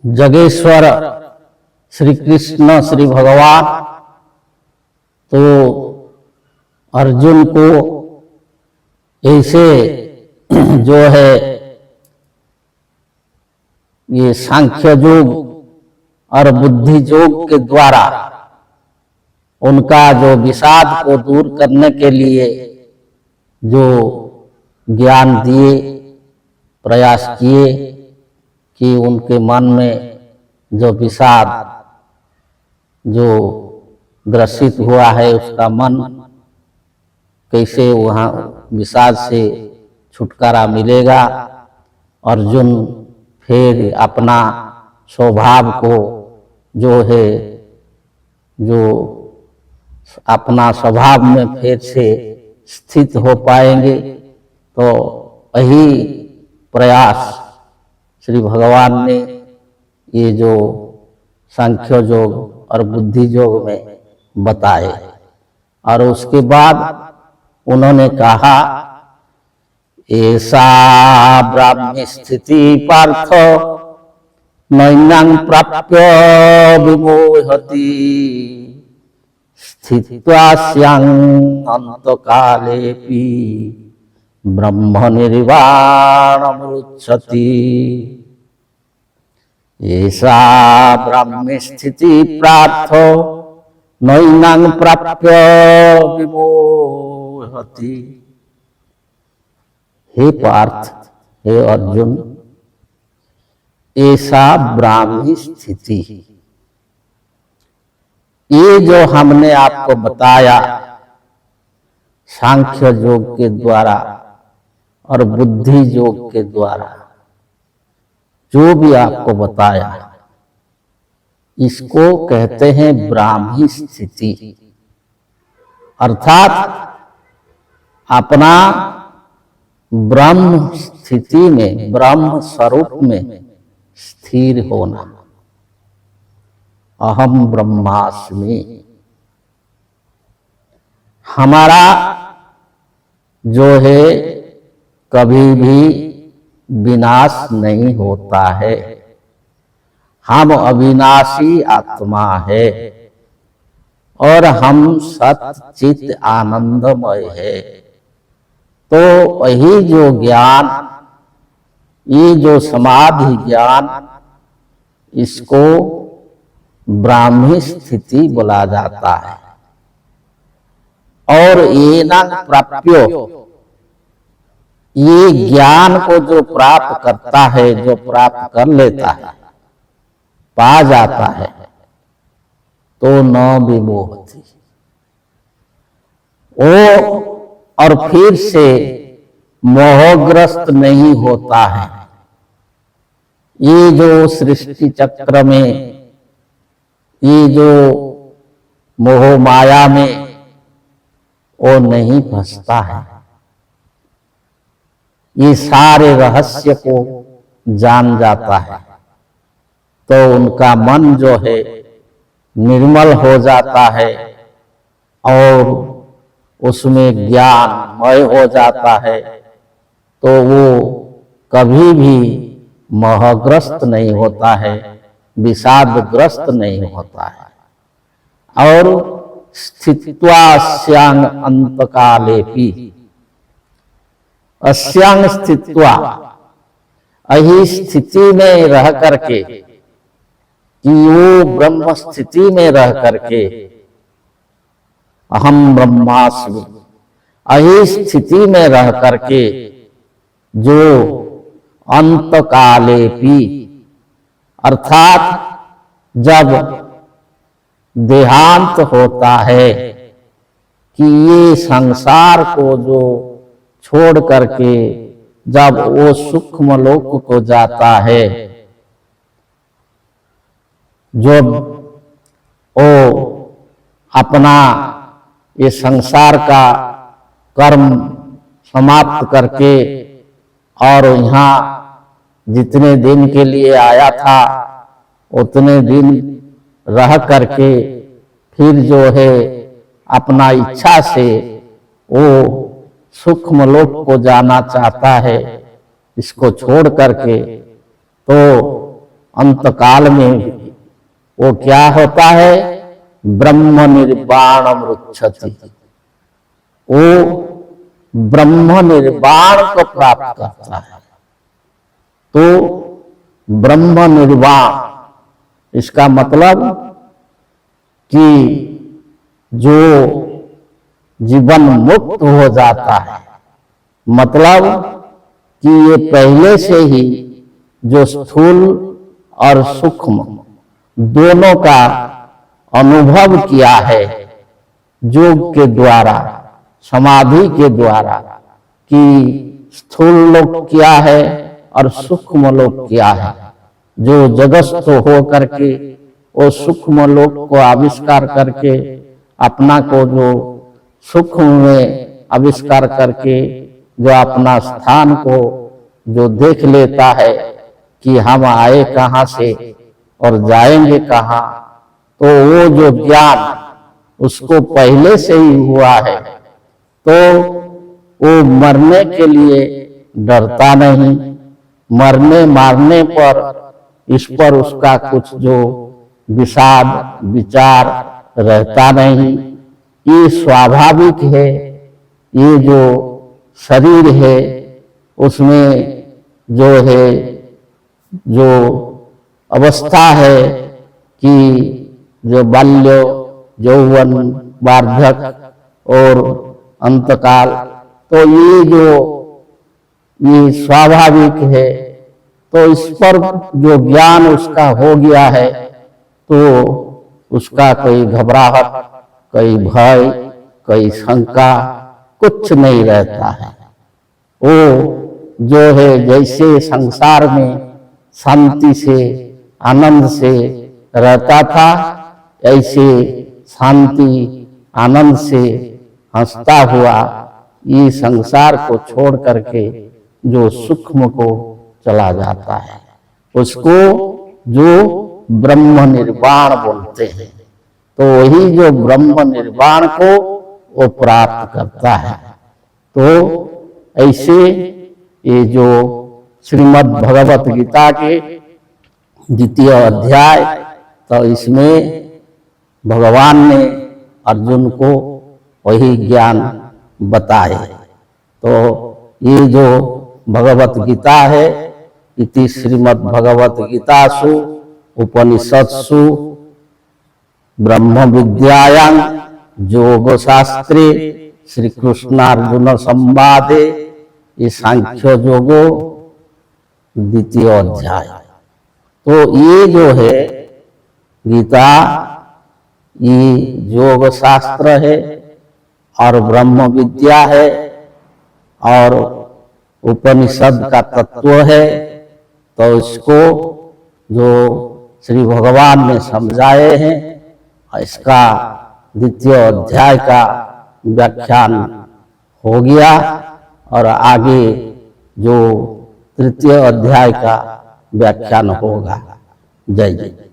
जगेश्वर श्री कृष्ण श्री भगवान तो अर्जुन को ऐसे जो है ये सांख्य योग और बुद्धि योग के द्वारा उनका जो विषाद को दूर करने के लिए जो ज्ञान दिए, प्रयास किए कि उनके मन में जो विषाद जो ग्रसित हुआ है उसका मन कैसे वहाँ विषाद से छुटकारा मिलेगा। अर्जुन फिर अपना स्वभाव को जो है जो अपना स्वभाव में फिर से स्थित हो पाएंगे। तो यही प्रयास श्री भगवान ने ये जो सांख्य योग और बुद्धि योग में बताए। और उसके बाद उन्होंने कहा ऐसा ब्राह्मी स्थिति पार्थ नैनं प्राप्य विमोहति स्थित्वा स्यां अंतकालेपि ब्रह्म निर्वाणमुच्यति। ऐसा ब्राह्मी स्थिति प्रार्थ नैनं प्राप्य विमोहति। हे पार्थ, हे अर्जुन, ऐसा ब्राह्मी स्थिति ये जो हमने आपको बताया सांख्य योग के द्वारा और बुद्धि योग के द्वारा जो भी आपको बताया इसको कहते हैं ब्राह्मी स्थिति। अर्थात अपना ब्रह्म स्थिति में, ब्रह्म स्वरूप में स्थिर होना। अहम ब्रह्मास्मि, हमारा जो है कभी भी विनाश नहीं होता है। हम अविनाशी आत्मा है और हम सच्चित आनंदमय है। तो वही जो ज्ञान, ये जो समाधि ज्ञान, इसको ब्राह्मी स्थिति बोला जाता है। और ये न प्राप्यो, ये ज्ञान को जो प्राप्त करता है, जो प्राप्त कर लेता है, पा जाता है, तो न विमोहति, वो और फिर से मोहग्रस्त नहीं होता है। ये जो सृष्टि चक्र में, ये जो मोह माया में वो नहीं फंसता है। ये सारे रहस्य को जान जाता है तो उनका मन जो है निर्मल हो जाता है और उसमें ज्ञानमय हो जाता है। तो वो कभी भी मोहग्रस्त नहीं होता है, विषादग्रस्त नहीं होता है। और स्थित्वा स्यांग अंतकालेपि, अस्यांग स्थित्वा, अही स्थिति में रह करके, कि वो ब्रह्म स्थिति में रह करके, अहम ब्रह्मास्मि, अही स्थिति में रह करके जो अंतकालेपि, अर्थात जब देहांत होता है कि ये संसार को जो छोड़ करके जब वो सूक्ष्म लोक को जाता है, जो वो अपना ये संसार का कर्म समाप्त करके और यहाँ जितने दिन के लिए आया था उतने दिन रह करके फिर जो है अपना इच्छा से वो सूक्ष्म लोक को जाना चाहता है, इसको छोड़ करके, तो अंतकाल में वो क्या होता है, ब्रह्म निर्वाणम रुच्छति, वो ब्रह्म निर्वाण को प्राप्त करता है। तो ब्रह्म निर्वाण इसका मतलब कि जो जीवन मुक्त हो जाता है, मतलब कि ये पहले से ही जो स्थूल और सूक्ष्म दोनों का अनुभव किया है योग के द्वारा, समाधि के द्वारा, कि स्थूल लोक क्या है और सूक्ष्म लोक क्या है। जो जगत हो करके वो सूक्ष्म लोक को आविष्कार करके अपना को जो सूक्ष्म में आविष्कार करके जो अपना स्थान को जो देख लेता है कि हम आए कहाँ से और जाएंगे कहाँ, तो वो जो ज्ञान उसको पहले से ही हुआ है, तो वो मरने के लिए डरता नहीं। मरने मारने पर इस पर उसका कुछ जो विषाद विचार रहता नहीं। ये स्वाभाविक है, ये जो शरीर है उसमें जो है जो अवस्था है कि जो बाल्य यौवन वार्धक्य और अंतकाल, तो ये स्वाभाविक है। तो इस पर जो ज्ञान उसका हो गया है तो उसका कोई घबराहट, कोई भय, कोई शंका कुछ नहीं रहता है। वो जो है जैसे संसार में शांति से आनंद से रहता था, ऐसे शांति आनंद से हंसता हुआ ये संसार को छोड़ करके जो सूक्ष्म को चला जाता है, उसको जो ब्रह्म निर्वाण बोलते हैं। तो वही जो ब्रह्म निर्वाण को वो प्राप्त करता है। तो ऐसे ये जो श्रीमद् भगवत गीता के द्वितीय अध्याय, तो इसमें भगवान ने अर्जुन को वही ज्ञान बताए। तो ये जो भगवत गीता है, इति श्रीमद् भगवत गीतासु उपनिषत्सु ब्रह्म विद्यायां योग शास्त्रे श्री कृष्णार्जुन संवादे, ये सांख्य योगो द्वितीय अध्याय। तो ये जो है गीता, ये योग शास्त्र है और ब्रह्म विद्या है और उपनिषद का तत्व है। तो इसको जो श्री भगवान ने समझाए हैं, इसका द्वितीय अध्याय का व्याख्यान हो गया और आगे जो तृतीय अध्याय का व्याख्यान होगा। जय जय।